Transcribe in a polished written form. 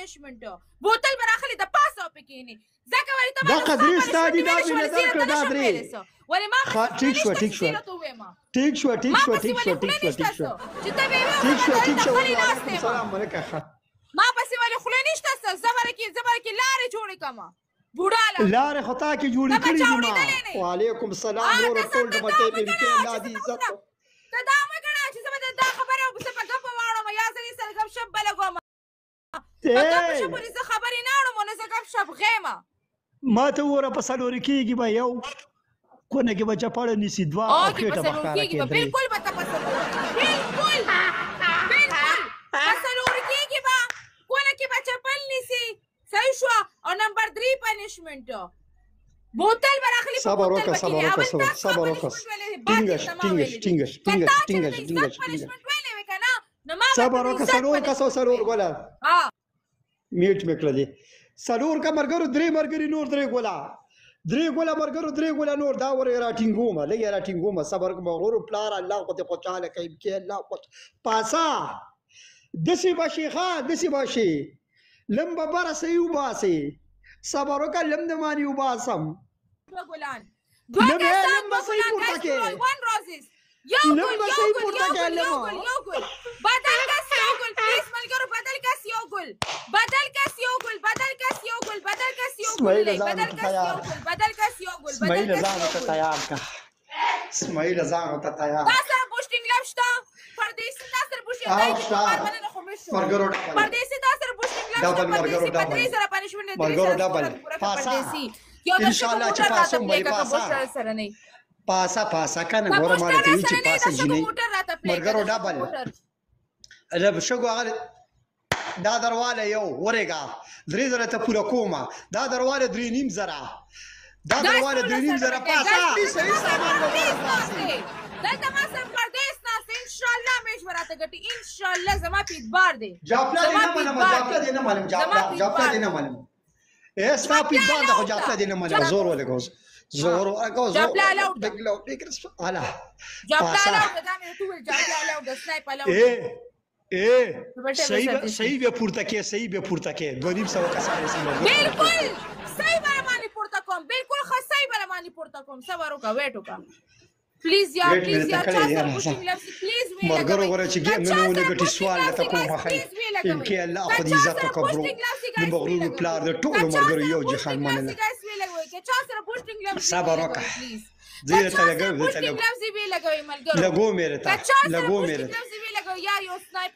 پنشمنت بوتل براخلي د پاسه پکېنی ځکه وایي ته دا قدرې ستادي دا مینه درکړه دا درې ولې ما ټیک شو ټیک شو ټیک شو ټیک شو ټیک شو ټیک شو ټیک شو ټیک شو ټیک شو سلام علیکم ما پسې ولې خوله نشته زبر کې لارې جوړې کما بوډاله لارې خطا کې جوړې کړې دي ما وعلیکم السلام ورور ټول د مټې په کې الله دې عزت ته دا مګړه چې زما دا خبره وسه په غپ واړم یا زری سره غپ شپ بلګوم ته په شپ پولیس خبرې نه اړم نه زه غپ شپ غېما ما ته وره په سلور کېږي به یو کونه کې بچا پړ نسی دوا او کېټه بخاره کې بالکل به تاسو بالکل سلور کېږي با کونه کې بچا پړ نسی صحیح شو او نمبر 3 پنشمنت بوتل براخلي صبر وکړه صبر وکړه صبر وکړه ټینګش صبر وکړه سلور ګولا میټ میکړه دي سلور کا مرګرو درې مرګري نور درې ګولا مرګرو درې ګولا نور دا ور راټینګومه لګي راټینګومه صبر کوم ورور پلار الله خو ته خوشاله کوي کې الله پاسا دسی باشي ښا دسی باشي لمبه بار سيو باسي صبر وکړه لم د مانی وباسم ګلان لمبه سي پورته کې لمبه سي پورته کې لمبه بدل کس یو ګل پلیز ملګرو بدل کس یو ګل اسماعیل ځان ته تیار کا اسماعیل ځان ته تیار تاسو بوشټینګ لښتا پردیسي تاسو بوشټینګ مرګرو پردیسي تاسو بوشټینګ لښتا ډبل مرګرو ډبل پاسا ان شاء الله چې پاسو مې پاسا کنه ګوره مال ته چې پاسه جنې مرګرو ډبل رب شګو هغه دا درواله یو ورګه درې زره ته پوره کومه دا درواله 3.5 زره پاسا صحیح سامان دلته ما سم پردیس ناست ان شاء الله مشوره ته ګټي ان شاء الله زما په اعتبار دی جاپلا دې نه معلوم اے ستا په اعتبار د جاپلا دې نه معلوم زور ولګو جاپلا لاو بګلو الا جاپلا لاو دا مې ټول جاپلا لاو د سنایپ لاو صحیح به پورته کې 2.5 کسانې سم بالکل صحیح به معنی پورته کوم بالکل صحیح به معنی پورته کوم صبر وکړه ویټ وکړه پلیز یار چا پوشینګ لفظ پلیز وی مرګرو غره چې ګیم نه ونه ګټي سوال ته کوم خای ان کې الله خو دې عزت وکړو نو مغرور پلار د ټول مرګرو یو جهان مننه صبر وکړه زه ته لګو مېره ته یار یو سنایپ